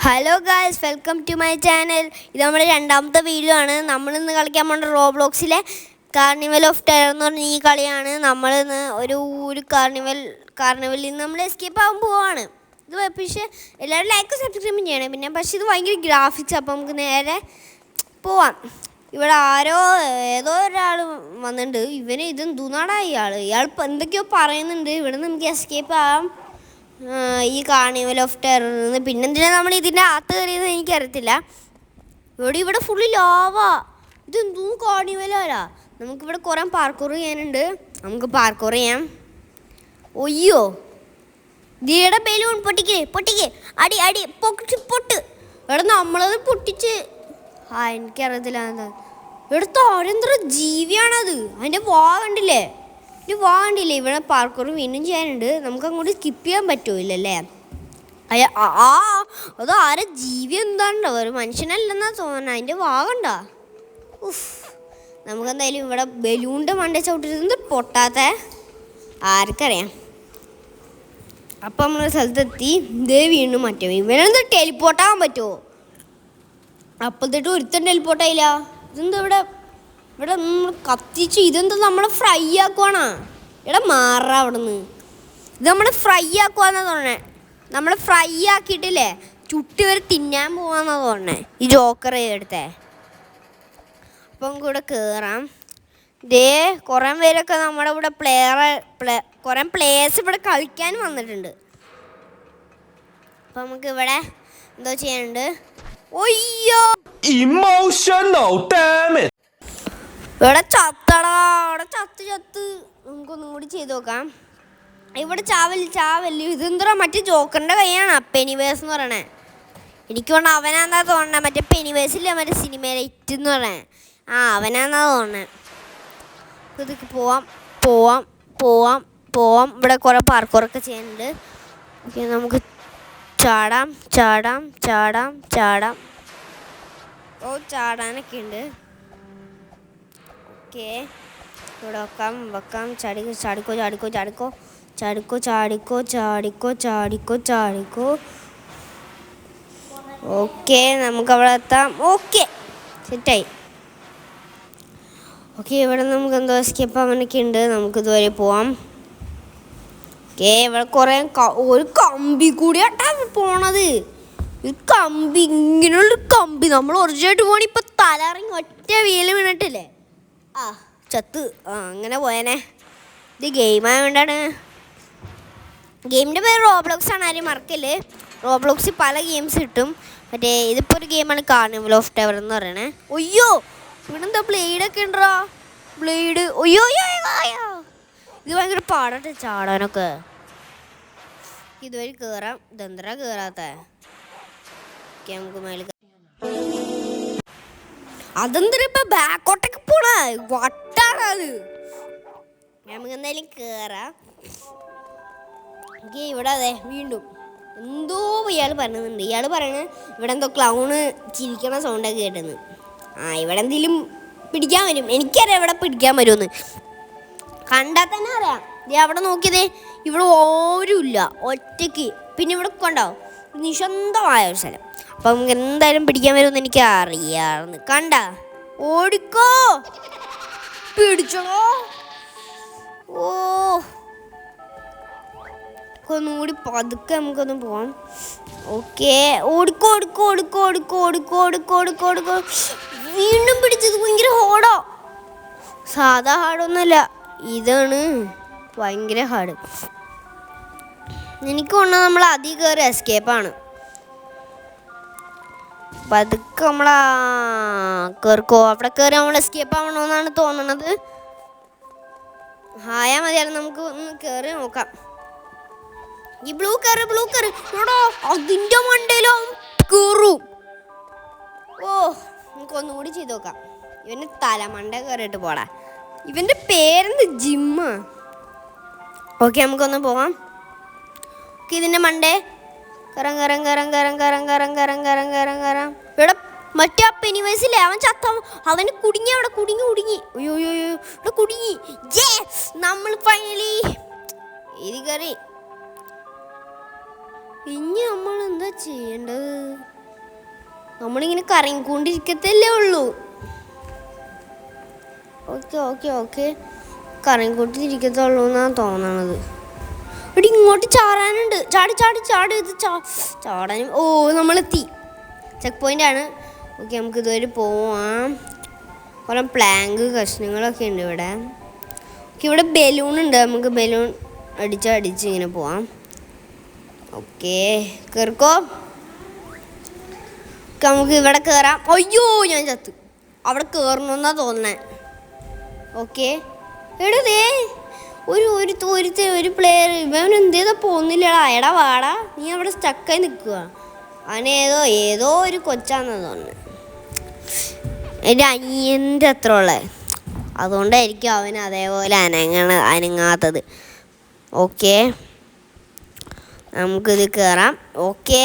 Hello guys, welcome to my channel. ഇത് നമ്മുടെ രണ്ടാമത്തെ വീഡിയോ ആണ്. നമ്മളിന്ന് കളിക്കാൻ പോകുന്ന റോബ്ലോക്സിലെ കാർണിവൽ ഓഫ് ടെറർ എന്ന് പറഞ്ഞ ഈ കളിയാണ്. നമ്മളിന്ന് ഒരു കാർണിവലിൽ നിന്ന് നമ്മൾ എസ്കേപ്പ് ആകാൻ പോവാണ്. ഇത് പക്ഷേ എല്ലാവരും ലൈക്കും സബ്സ്ക്രൈബും ചെയ്യണം. പക്ഷേ ഇത് ഭയങ്കര ഗ്രാഫിക്സ്. അപ്പോൾ നമുക്ക് നേരെ പോവാം. ഇവിടെ ഏതോ ഒരാൾ വന്നിട്ടുണ്ട്. ഇതെന്തുനാടാ ഇയാൾ ഇപ്പം എന്തൊക്കെയോ പറയുന്നുണ്ട്. ഇവിടെ നമുക്ക് എസ്കേപ്പ് ആകാം ഈ കാർണിവൽ ഓഫ് ടെററിൽ നിന്ന്. പിന്നെന്തിനാണ് നമ്മൾ ഇതിൻ്റെ അകത്ത് കയറിയെന്ന് എനിക്കറിയത്തില്ല. ഇവിടെ ഫുള്ള് ലാവാ. ഇതെന്തോ കാർണിവലാ. നമുക്കിവിടെ കുറേ പാർക്കൂർ ചെയ്യാനുണ്ട്. നമുക്ക് പാർക്കൂർ ചെയ്യാം. ഒയ്യോ, ഇതിയുടെ ബലൂൺ പൊട്ടിക്ക് അടി പൊട്ട്. ഇവിടെ നമ്മളത് പൊട്ടിച്ച് എനിക്കറിയത്തില്ല എന്താ. ഇവിടെ താഴെന്തര ജീവിയാണത്. അതിൻ്റെ വാ കണ്ടില്ലേ? ഇവിടെ പാർക്കൂർ വീണ്ടും ചെയ്യാനുണ്ട്. നമുക്ക് അങ്ങോട്ട് സ്കിപ്പ് ചെയ്യാൻ പറ്റൂലല്ലേ? അത് ആരെ ജീവി എന്താണ്ടോ, ഒരു മനുഷ്യനല്ലെന്നാ തോന്നണ. അതിൻ്റെ വാഗണ്ട. നമുക്കെന്തായാലും ഇവിടെ ബലൂണിൻ്റെ മണ്ട ചവിട്ടിട്ട് പൊട്ടാത്ത ആർക്കറിയാം. അപ്പം നമ്മളൊരു സ്ഥലത്തെത്തി. ഇതേ വീണ്ടും മറ്റോ ഇവനെന്താ ടെലിപ്പോർട്ടാകാൻ പറ്റുമോ? അപ്പോഴത്തേട്ട് ഒരുത്തൻ ടെലിപ്പോർട്ടായില്ല. ഇതെന്താ ഇവിടെ കത്തിച്ച് ഇതെന്താ നമ്മളെ ഫ്രൈ ആക്കുവാണോ? മാറാ അവിടെ നിന്ന്. ഇത് നമ്മൾ ഫ്രൈ ആക്കുവാന്നാ തോന്നണേ. നമ്മൾ ഫ്രൈ ആക്കിയിട്ടില്ലേ ചുട്ടി വരെ തിന്നാൻ പോവാന്നാ തോന്നണേ ഈ ജോക്കർ എടുത്തേ. അപ്പം നമുക്ക് ഇവിടെ കയറാം. കുറേ പേരൊക്കെ നമ്മുടെ ഇവിടെ കുറേ പ്ലേയേഴ്സ് ഇവിടെ കളിക്കാൻ വന്നിട്ടുണ്ട്. അപ്പം നമുക്ക് ഇവിടെ എന്തോ ചെയ്യാനുണ്ട്. ഒയ്യോ, ഇവിടെ ചത്ത് നമുക്കൊന്നും കൂടി ചെയ്ത് നോക്കാം. ഇവിടെ ചാവല്. ഇതെന്തോ മറ്റേ ജോക്കറിൻ്റെ കൈയാണ് പെനിവേഴ്സ് എന്ന് പറയണേ. എനിക്ക് തോന്നണം അവനാന്നാ തോന്നണേ. മറ്റേ പെനിവേഴ്സില്ലേ മറ്റേ സിനിമയിലെ ഇറ്റ് എന്ന് പറയണേ. അവനാന്നാ തോന്നണേ. ഇതൊക്കെ പോവാം. ഇവിടെ കുറേ പാർക്കൂറൊക്കെ ചെയ്യാനുണ്ട്. ഓക്കെ, നമുക്ക് ചാടാം. ചാടാനൊക്കെ ഉണ്ട്. ഓക്കെ, ഇവിടെ വെക്കാം. ചാടിക്കോ. ഓക്കെ, നമുക്കവിടെ എത്താം. ഓക്കെ, സെറ്റായി. ഓക്കെ, ഇവിടെ നമുക്ക് എന്തോ എസ്കേപ്പ് ആവാനൊക്കെ ഉണ്ട്. നമുക്കിതുവരെ പോവാം. ഓക്കെ, ഇവിടെ കുറേ ഒരു കമ്പി കൂടിയാട്ടാ പോണത്. ഇങ്ങനെയുള്ളൊരു കമ്പി നമ്മൾ ഒറിജിനായിട്ട് പോകണ ഇപ്പം തലറിങ്ങി ഒറ്റ വീല് വീണിട്ടില്ലേ? ചത്ത് അങ്ങനെ പോയനെ. ഇത് ഗെയിമായതുകൊണ്ടാണ്. ഗെയിമിൻ്റെ പേര് റോബ്ലോക്സ് ആണ്, ആരും മറക്കല്ലേ. റോബ്ലോക്സിൽ പല ഗെയിംസ് കിട്ടും. ഇതിപ്പോൾ ഒരു ഗെയിമാണ് കാർണിവൽ ഓഫ് ടെറർ എന്ന് പറയണേ. ഒയ്യോ, ഇവിടെ എന്താ ബ്ലേഡൊക്കെ ഉണ്ടോ? ഒയ്യോ, ഇത് ഭയങ്കര പാടാട്ടെ ചാടാനൊക്കെ. ഇതുവരെ കയറാം. ഇതെന്തരാ കയറാത്ത? നമുക്ക് മേലെ അതെന്തിനാ ഇപ്പൊ ബാക്കോട്ടൊക്കെ പോണ വട്ടാണത്. നമുക്ക് എന്തായാലും കേറാം. ഇവിടെ അതെ വീണ്ടും എന്തോ ഇയാൾ പറയുന്നുണ്ട്. ഇവിടെ എന്തോ ക്ലൗണ് ചിരിക്കണ സൗണ്ടൊക്കെ കേട്ടെന്ന്. ഇവിടെ എന്തെങ്കിലും പിടിക്കാൻ വരും. എനിക്കറിയാം ഇവിടെ പിടിക്കാൻ വരുമെന്ന്. കണ്ടാൽ തന്നെ അറിയാം. അവിടെ നോക്കിയതേ, ഇവിടെ ഓരുമില്ല, ഒറ്റയ്ക്ക്. പിന്നെ ഇവിടെ കൊണ്ടാവും നിശബ്ദമായ ഒരു സ്ഥലം. അപ്പം നമുക്ക് എന്തായാലും പിടിക്കാൻ വരുമെന്ന് എനിക്ക് അറിയാമായിരുന്നു. കണ്ട ഓടിക്കോ, പിടിച്ചോ. ഒന്നുകൂടി പതുക്കെ നമുക്കൊന്ന് പോവാം. ഓക്കെ, ഓടിക്കോ. വീണ്ടും പിടിച്ചത്. ഭയങ്കര ഹാർഡോ. സാധാ ഹാർഡൊന്നുമല്ല, ഇതാണ് ഭയങ്കര ഹാർഡ്. എനിക്ക് തോന്നുന്നത് നമ്മൾ അധികം കയറി എസ്കേപ്പാണ്. പതുക്കെ കേറിക്കോ. അവിടെ കയറി നമ്മൾ എസ്കേപ്പ് ആവണമെന്നാണ് തോന്നണത്. മതിയായിരുന്നു. നമുക്ക് ഒന്ന് കയറി നോക്കാം. ഈ ബ്ലൂ കയറി അതിൻ്റെ മണ്ടയിലോ കയറും. നമുക്കൊന്നുകൂടി ചെയ്ത് നോക്കാം. ഇവന് തലമണ്ട കയറിയിട്ട് പോടാ. ഇവൻ്റെ പേരെന്ത്? ജിമ്മ്. ഓക്കെ, നമുക്കൊന്ന് പോവാം. ഇതിൻ്റെ മണ്ടേ കറം. ഇവിടെ മറ്റേ പെനിവേഴ്സില്ലേ, അവൻ അവന് കുടുങ്ങി. അയ്യോ, ഇവിടെ കുടുങ്ങി. നമ്മൾ ഫൈനലി ഇത് കയറി. ഇനി നമ്മൾ എന്താ ചെയ്യേണ്ടത്? നമ്മളിങ്ങനെ കറങ്ങിക്കൊണ്ടിരിക്കത്തല്ലേ ഉള്ളൂ. ഓക്കെ ഓക്കെ ഓക്കെ, കറങ്ങിക്കൊണ്ടിരിക്കത്തുള്ളൂ എന്നാണ് തോന്നണത്. ഇവിടെ ഇങ്ങോട്ട് ചാടാനുണ്ട്. ചാടി ചാടി ചാടി ഇത് ചാടാനും. ഓ, നമ്മളെത്തി. ചെക്ക് പോയിൻ്റാണ്. ഓക്കെ, നമുക്ക് ഇതുവരെ പോവാം. കുറേ പ്ലാങ്ക് കഷ്ണങ്ങളൊക്കെ ഉണ്ട് ഇവിടെ. ഓക്കെ, ഇവിടെ ബലൂൺ ഉണ്ട്. നമുക്ക് ബലൂൺ അടിച്ച് ഇങ്ങനെ പോവാം. ഓക്കെ, കയറിക്കോ. നമുക്ക് ഇവിടെ കയറാം. അയ്യോ, ഞാൻ ചത്തു. അവിടെ കയറണമെന്നാണ് തോന്നണേ. ഓക്കെ, എടേ ഒരു പ്ലെയർ ഇവൻ എന്തേതാ പോകുന്നില്ലടാ. എടാ വാടാ, നീ അവിടെ സ്റ്റക്കായി നിൽക്കുക. അവനേതോ ഒരു കൊച്ചാണെന്ന് തോന്നുന്നു. എൻ്റെ അനിയൻ്റെ അത്ര ഉള്ളത്. അതുകൊണ്ടായിരിക്കും അവൻ അതേപോലെ അനങ്ങാത്തത്. ഓക്കെ, നമുക്കിത് കയറാം. ഓക്കെ,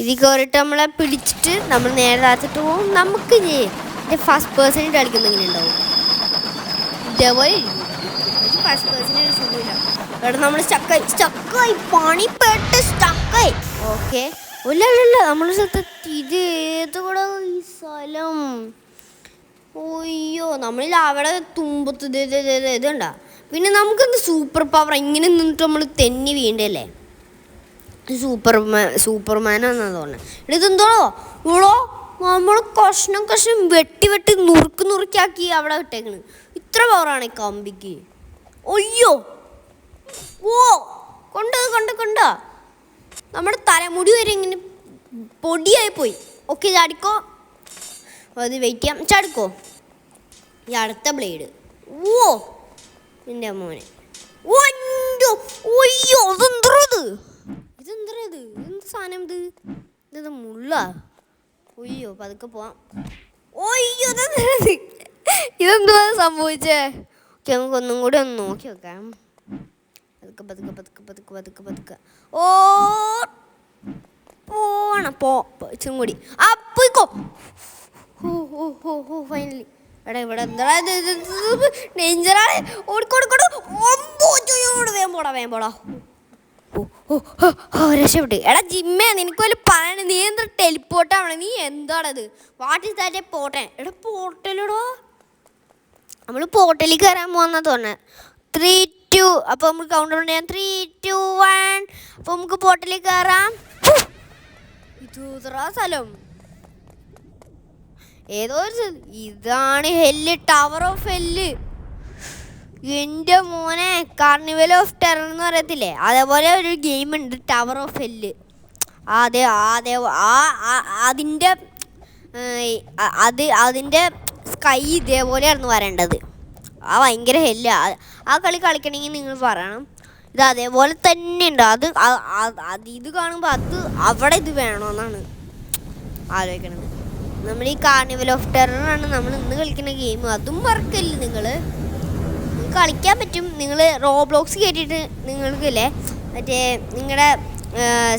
ഇതിൽ കയറിയിട്ട് നമ്മളെ പിടിച്ചിട്ട് നമ്മൾ നേരെ താത്തിട്ട് പോകും. നമുക്ക് ഫസ്റ്റ് പേഴ്സണായിട്ട് കളിക്കുമ്പോൾ ഇങ്ങനെ ഉണ്ടാവും. ഇതേപോലെ ഫസ്റ്റ് പേഴ്സണായിട്ട് സുഖമില്ല. ഇവിടെ നമ്മൾ സ്റ്റക്കായി പണിപ്പെട്ട് സ്റ്റക്കായി. ഓക്കെ, ഇല്ല നമ്മൾ സ്ഥലത്ത് ഇത് ഏത് കൂടെ ഈ സ്ഥലം. ഒയ്യോ, നമ്മളിൽ അവിടെ തുമ്പത്ത് ഇതുണ്ടാ. പിന്നെ നമുക്കെന്ത് സൂപ്പർ പവർ. ഇങ്ങനെ നിന്നിട്ട് നമ്മൾ തെന്നി വീണ്ടല്ലേ. സൂപ്പർമാനാന്നാ തോന്നുന്നത്. ഇതെന്തോളോ ഇവളോ നമ്മൾ കഷ്ണം വെട്ടി നുറുക്കാക്കി അവിടെ ഇട്ടേക്കണ്. ഇത്ര പവറാണ് ഈ കമ്പിക്ക്. ഒയ്യോ, ഓ കൊണ്ട നമ്മുടെ തലമുടി വരെ ഇങ്ങനെ പൊടിയായി പോയി. ഓക്കെ, ചാടിക്കോ. അത് വെയിറ്റ് ചെയ്യാം. ചാടിക്കോ. ഈ അടുത്ത ബ്ലേഡ്. ഓ എൻ്റെ മോനെ. ഒയ്യോ, ഇതെന്തത് എന്ത് സാധനം ഇത് മുള്ള. ഒയ്യോ, പതുക്കെ പോവാം. ഒയ്യോ, ഇതെന്തുവാ സംഭവിച്ചേ? ഓക്കെ, നമുക്ക് ഒന്നും കൂടി ഒന്ന് നോക്കി നോക്കാം. പതുക്കെ. ഓ പോണം കൂടി. പോയിക്കോ. ഓ ഫൈനലി. എടാ ഇവിടെ എന്താ ഡേഞ്ചറാണ്. വേം പോടാ. രക്ഷപ്പെട്ട്. എടാ ജിമ്മേ, നിനക്ക് വല്ല പറയണ. നീ എന്താ ടെലിപ്പോർട്ടാവണേ? നീ എന്താണത്? വാട്ട് ഈസ് ദാറ്റ് പോട്ടെ? എടാ പോർട്ടലടോ, നമ്മൾ പോർട്ടലിൽ കയറാൻ പോകാന്നാ തോന്നുന്നത്. 3, 2. അപ്പോൾ നമുക്ക് കൗണ്ട് ഡൗൺ ചെയ്യാം. 3, 2, 1. അപ്പോൾ നമുക്ക് പോർട്ടലിൽ കയറാം. ഇതാ സ്ഥലം. ഏതോ ഇതാണ് ഹെല്ല്, ടവർ ഓഫ് ഹെല്ല്. എൻ്റെ മോനെ, കാർണിവൽ ഓഫ് ടെറർ എന്ന് പറയത്തില്ലേ, അതേപോലെ ഒരു ഗെയിം ഉണ്ട്, ടവർ ഓഫ് ഹെല്ല്. അതിൻ്റെ സ്കൈ ഇതേപോലെയായിരുന്നു വരേണ്ടത്. ഭയങ്കര ഹെല്ല. ആ കളി കളിക്കണമെങ്കിൽ നിങ്ങൾ പറയണം. ഇത് അതേപോലെ തന്നെ ഉണ്ട്. ഇത് കാണുമ്പോൾ അവിടെ ഇത് വേണമെന്നാണ് ആലോചിക്കണത്. നമ്മൾ ഈ കാർണിവൽ ഓഫ് ടെററാണ് നമ്മൾ ഇന്ന് കളിക്കുന്ന ഗെയിം. അതും മറക്കല്ലേ നിങ്ങൾ കളിക്കാൻ പറ്റും. നിങ്ങൾ റോബ്ലോക്സ് കയറ്റിയിട്ട് നിങ്ങൾക്കില്ലേ മറ്റേ നിങ്ങളുടെ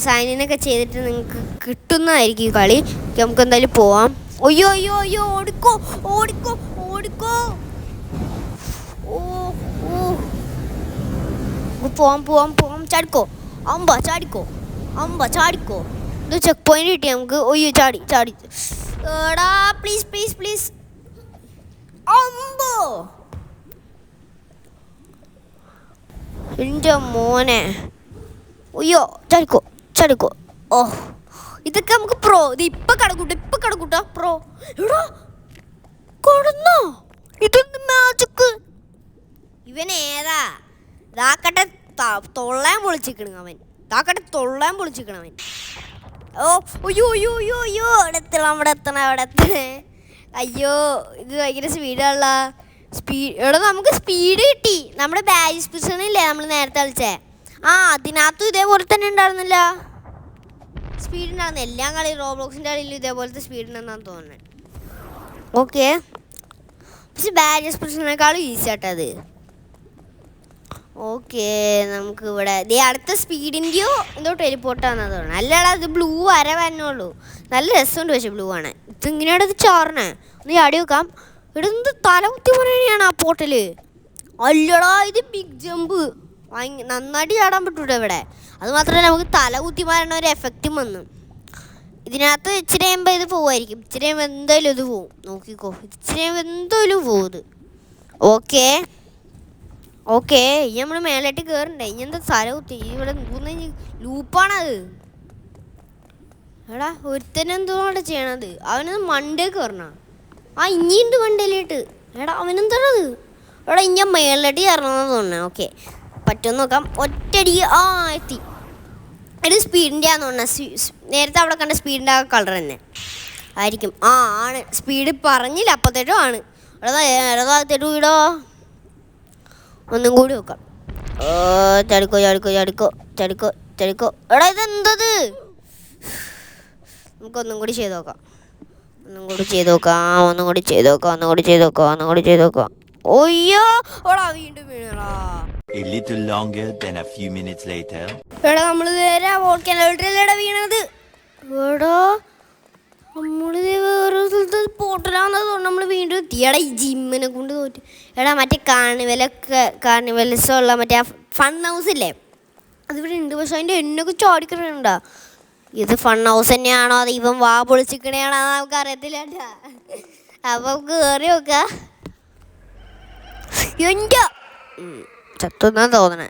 സൈനിനൊക്കെ ചെയ്തിട്ട് നിങ്ങൾക്ക് കിട്ടുന്നതായിരിക്കും ഈ കളി. നമുക്ക് എന്തായാലും പോവാം. അയ്യോ ഓടിക്കോ. പോവാം. ചാടിക്കോ. ചാടിക്കോ. ഇത് ചെക്ക് പോയിന്റ് കിട്ടി നമുക്ക്. ഒയ്യോ, ചാടി. എടാ പ്ലീസ്. അമ്പോ, എൻ്റെ മോനെ. അയ്യോ, ചാടിക്കോ. ഓ, ഇതൊക്കെ നമുക്ക് പ്രോ. ഇത് ഇപ്പൊ കടക്കൂട്ടാ പ്രോ. എടാ കടന്നോ? ഇതൊന്ന് മാജിക്ക്. ഇവൻ ഏതാ? ഇതാക്കട്ടെ തൊള്ളാൻ പൊളിച്ചിക്കണ അവൻ. ഓ അയ്യോ അവിടെ എത്തണേ. അയ്യോ, ഇത് ഭയങ്കര സ്പീഡാണല്ല. എടാ നമുക്ക് സ്പീഡ് കിട്ടി. നമ്മുടെ ബാജ് സ്പെഷ്യനില്ലേ നമ്മൾ നേരത്തെ കളിച്ചേ, അതിനകത്തും ഇതേപോലെ തന്നെ ഉണ്ടായിരുന്നില്ല. സ്പീഡ് ഉണ്ടായിരുന്നു. എല്ലാ കളിയും റോബ്ലോക്സിൻ്റെ കളിയിലും ഇതേപോലത്തെ സ്പീഡ് ഉണ്ടെന്നാണ് തോന്നുന്നത്. ഓക്കെ, പക്ഷെ ബാജ് സ്പെഷ്യനേക്കാളും ഈസി ആട്ടത്. ഓക്കെ, നമുക്ക് ഇവിടെ അടുത്ത സ്പീഡിൻ്റെയോ എന്തോ ടെലിപ്പോർട്ടാണെന്ന് തോന്നുന്നു. അല്ലടാ, ഇത് ബ്ലൂ വര വരണുള്ളൂ. നല്ല രസമുണ്ട്. പക്ഷെ ബ്ലൂ ആണ്. ഇതിങ്ങനെയാണ് ഇത് ചോറിനെ. ഒന്ന് ചാടി വെക്കാം. ഇവിടെ എന്ത് തലകുത്തി പറയണയാണ് ആ പോർട്ടല്. അല്ലടാ, ഇത് ബിഗ് ജമ്പ്. നന്നായിട്ട് ചാടാൻ പറ്റൂട്ടോ ഇവിടെ. അത് മാത്രമല്ല നമുക്ക് തലകുത്തി മാറണ ഒരു എഫക്റ്റും വന്നു. ഇതിനകത്ത് ഇച്ചിരി കഴിയുമ്പോൾ ഇത് പോവായിരിക്കും. ഇച്ചിരി കഴിയുമ്പോൾ എന്തായാലും ഇത് പോവും. നോക്കിക്കോ, ഇച്ചിരി കഴിയുമ്പോൾ എന്തായാലും പോവും ഇത്. ഓക്കെ ഓക്കെ, ഇനി നമ്മൾ മേലായിട്ട് കയറണ്ടേ? ഇനി എന്താ സ്ഥലം കുത്തി ഇവിടെ ലൂപ്പാണത്. എടാ ഒരുത്തനെന്തോ അവിടെ ചെയ്യണത്. അവനത് മണ്ടേ കയറണ. ഇനിയുണ്ട് മണ്ടയിലോട്ട്. എടാ അവനെന്താണത്? എടാ ഇനി മേളിലോട്ട് കയറണമെന്ന് തോന്നണേ. ഓക്കെ, പറ്റുമെന്ന് നോക്കാം. ഒറ്റടി എത്തി. ഇത് സ്പീഡിൻ്റെ ആണെന്ന് തോന്നുന്നത്. നേരത്തെ അവിടെ കണ്ട സ്പീഡിൻ്റെ ആ കളർ തന്നെ ആയിരിക്കും. ആണ് സ്പീഡ് പറഞ്ഞില്ല അപ്പത്തേട്ടും ആണ്. എടാ ഇടോ ഒന്നും കൂടി നോക്കാം. ചടിക്കോ ചടിക്കോ ചടിക്കോ ചടിക്കോ ചടിക്കോ. എടാ ഇതെന്തത്? നമുക്കൊന്നും കൂടി ചെയ്ത് നോക്കാം. ഒന്നും കൂടി ചെയ്ത് നോക്കാം. ഒയ്യോ ഓടാ വീണ്ടും വീണടാ. A little longer than a few minutes later. എടാ നമ്മൾ നേരെ വോൾക്കാനോയിലൂടെ വീണത്. എടാ നമ്മൾ വേറെ സ്ഥലത്ത് പോട്ടലാണെന്ന് തോന്നുന്നു. നമ്മൾ വീണ്ടും എത്തി. എടാ ഈ ജിമ്മിനെ കൊണ്ട് തോറ്റ്. എടാ മറ്റേ കാർണിവൽസ് ഉള്ള മറ്റേ ഫൺ ഹൗസ് ഇല്ലേ, അതിവിടെ ഉണ്ട്. പക്ഷെ അതിൻ്റെ എണ്ണൊക്കെ ചാടിക്കണുണ്ടാ. ഇത് ഫൺ ഹൗസ് തന്നെയാണോ അത് ഇവൻ വാ പൊളിച്ചിക്കണയാണോ നമുക്ക് അറിയത്തില്ല. അപ്പം നമുക്ക് കയറി നോക്കാം. എൻ്റെ ചത്തുന്നാ തോന്നണേ.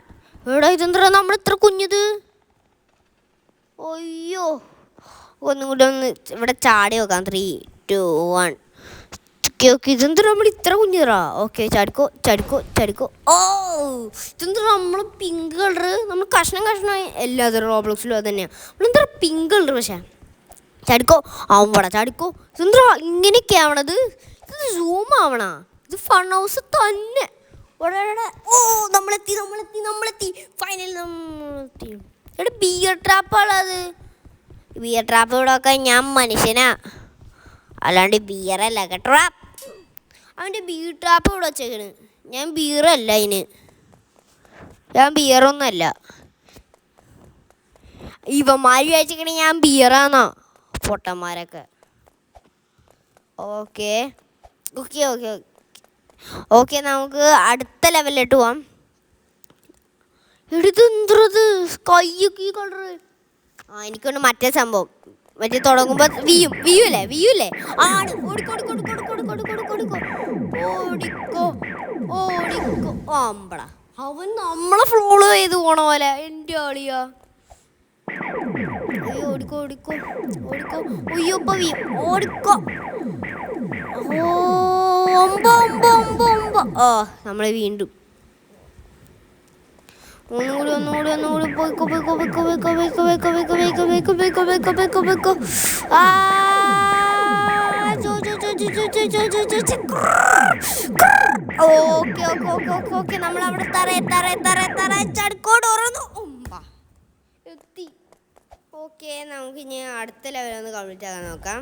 എടാ ഇതെന്താ നമ്മൾ ഇത്ര കുഞ്ഞത്? അയ്യോ ഒന്നും കൂടി ഒന്ന് ഇവിടെ ചാടി നോക്കാം. 3, 2, 1. ഓക്കെ ഇതെന്താ നമ്മൾ ഇത്ര കുഞ്ഞതാ? ഓക്കെ ചടിക്കോ ചടിക്കോ ചടിക്കോ. ഇതെന്താ നമ്മൾ പിങ്ക് കളർ. നമ്മൾ കഷ്ണമായി എല്ലാതരം റോബ്ലോക്സിലും അത് തന്നെയാണ്. നമ്മളെന്താ പിങ്ക് കളർ. പക്ഷേ ചടിക്കോ ആവുമ്പോടാ ചടിക്കോ. ഇതെന്താ ഇങ്ങനെയൊക്കെ ആവണത്? ഇത് സൂം ആവണ. ഇത് ഫൺ ഹൗസ് തന്നെ. നമ്മളെത്തി ഫൈനൽ നമ്മളെത്തി. എടാ ബിയർ ട്രാപ്പാണത്. ബിയർ ട്രാപ്പ് ഇവിടെ വെക്കാൻ ഞാൻ മനുഷ്യനാ, അല്ലാണ്ട് ബിയറല്ല കേട്ടോ. അവൻ്റെ ബിയർ ട്രാപ്പ് ഇവിടെ വെച്ചേക്കണ്. ഞാൻ ബിയറല്ല ഞാൻ ബിയറൊന്നുമല്ല. ഇവന്മാർ വിചാരിച്ചേക്കണേ ഞാൻ ബിയറാന്നോ പൊട്ടന്മാരൊക്കെ. ഓക്കെ ഓക്കെ ഓക്കെ ഓക്കെ നമുക്ക് അടുത്ത ലെവലിലോട്ട് പോവാം. എടുത്തെന്തത് കയ്യൊക്കെ ഈ കളറ്. എനിക്കൊണ്ട് മറ്റേ സംഭവം മറ്റേ തുടങ്ങുമ്പോൾ വിയൂല്ലേ ആണ്. ഓടിക്കോ അമ്പട. അവൻ നമ്മളെ ഫ്ലോളോ ചെയ്ത് പോണ പോലെ. എൻ്റെ ആളിയാ. ഓടിക്കോ അയ്യോ ഓടിക്കോ. നമ്മളെ വീണ്ടും ഒന്നുകൂടി പോയിക്കോ. ഓക്കെ നമ്മളവിടെ തറ ചടുക്കോട് ഉറന്നു എത്തി. ഓക്കെ നമുക്ക് ഇനി അടുത്ത ലെവലൊന്ന് കംപ്ലീറ്റ് ആക്കാൻ നോക്കാം.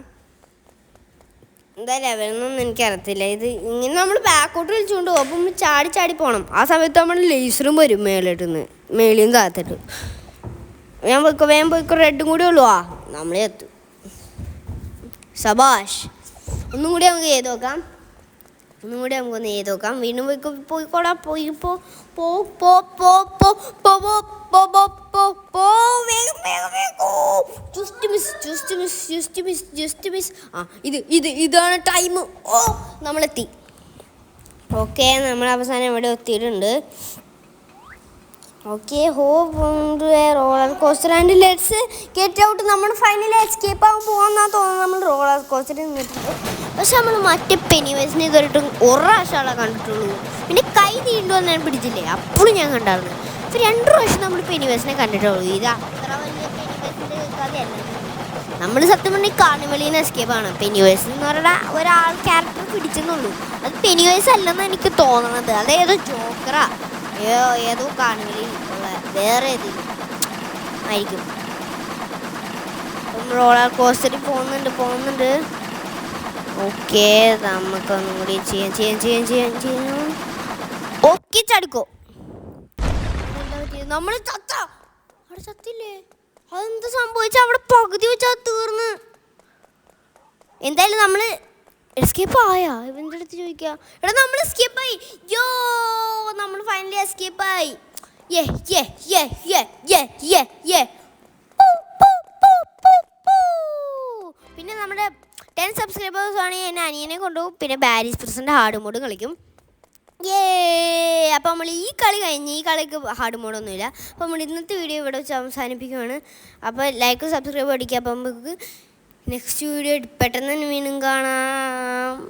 എന്താ ലെവലൊന്നും എനിക്കറിയത്തില്ല. ഇത് ഇങ്ങനെ നമ്മൾ ബാക്കോട്ട് വിളിച്ചുകൊണ്ട് പോകും. അപ്പം ചാടി പോകണം. ആ സമയത്ത് നമ്മൾ ലേസറും വരും മേളിന്ന്, മേളിയും താത്തിട്ട്. വേഗം പോയിക്കോ റെഡും കൂടി ഉള്ളൂ. നമ്മളെ എത്തും. സബാഷ്. ഒന്നും കൂടി നമുക്ക് ചെയ്ത് നോക്കാം. വീണ്ടും പോയിക്കോടാ. ഇതാണ് ടൈം. നമ്മളെത്തി. ഓക്കെ നമ്മൾ അവസാനം ഇവിടെ എത്തിയിട്ടുണ്ട്. Okay roller coaster and let's get out. നമ്മൾ ഫൈനലി എസ്കേപ്പ് ആകാൻ പോകാമെന്നാ തോന്നുന്നത്. നമ്മൾ റോളർ കോസ്റ്ററിൽ നിന്നിട്ടുണ്ട്. പക്ഷെ നമ്മൾ മറ്റേ പെനിവേസിനെ ഇതുവരെയിട്ടും ഒരു പ്രാവശ്യമുള്ള കണ്ടിട്ടുള്ളൂ. പിന്നെ കൈ നീണ്ടുവന്ന് ഞാൻ പിടിച്ചില്ലേ, അപ്പോഴും ഞാൻ കണ്ടായിരുന്നു. അപ്പോൾ 2 പ്രാവശ്യം നമ്മൾ പെനിവേസിനെ കണ്ടിട്ടുള്ളൂ. ഇത് അത്ര വലിയ പെനിവേസിൻ്റെ കഥയല്ല. നമ്മൾ സത്യം പറഞ്ഞാൽ കാർണിവലിൽ നിന്ന് എസ്കേപ്പ് ആണ്. പെനിവേസ് എന്ന് പറഞ്ഞാൽ ഒരാൾ ക്യാരക്ടർ പിടിച്ചെന്നുള്ളൂ. അത് പെനിവേസ് അല്ലെന്ന് എനിക്ക് തോന്നണത്. അതേതോ ജോക്കറാ ഏതോ കാർണിവലിൽ ഉള്ള വേറെ ഏതെങ്കിലും ആയിരിക്കും. റോളർ കോസ്റ്ററിൽ പോകുന്നുണ്ട്. ഓക്കെ നമുക്കൊന്നും കൂടി ചെയ്യാം. ഓക്കെ ചടുക്കോ. നമ്മൾ അവിടെ ചത്തില്ലേ? അതെന്താ സംഭവിച്ച? അവിടെ പകുതി വെച്ചാൽ തീർന്ന്. എന്തായാലും നമ്മൾ എസ്കേപ്പ് ആയാ? ഇവൻ്റെ അടുത്ത് ചോദിക്കാം. എടാ നമ്മൾ എസ്കേപ്പായി. നമ്മൾ ഫൈനലി എസ്കേപ്പായി. നമ്മുടെ 10 സബ്സ്ക്രൈബേഴ്സ് ആണെങ്കിൽ എന്നെ അനിയനെ കൊണ്ടുപോകും. പിന്നെ ബാരിസ് പ്രസിഡന്റ് ഹാർഡ് മോഡ് കളിക്കും. അപ്പോൾ നമ്മൾ ഈ കളി കഴിഞ്ഞ് ഈ കളിക്ക് ഹാർഡ് മോഡൊന്നുമില്ല. അപ്പോൾ നമ്മൾ ഇന്നത്തെ വീഡിയോ ഇവിടെ വെച്ച് അവസാനിപ്പിക്കുകയാണ്. അപ്പോൾ ലൈക്ക് സബ്സ്ക്രൈബ് അടിക്കുക. അപ്പോൾ നമുക്ക് നെക്സ്റ്റ് വീഡിയോ പെട്ടെന്ന് തന്നെ വീണ്ടും കാണാം.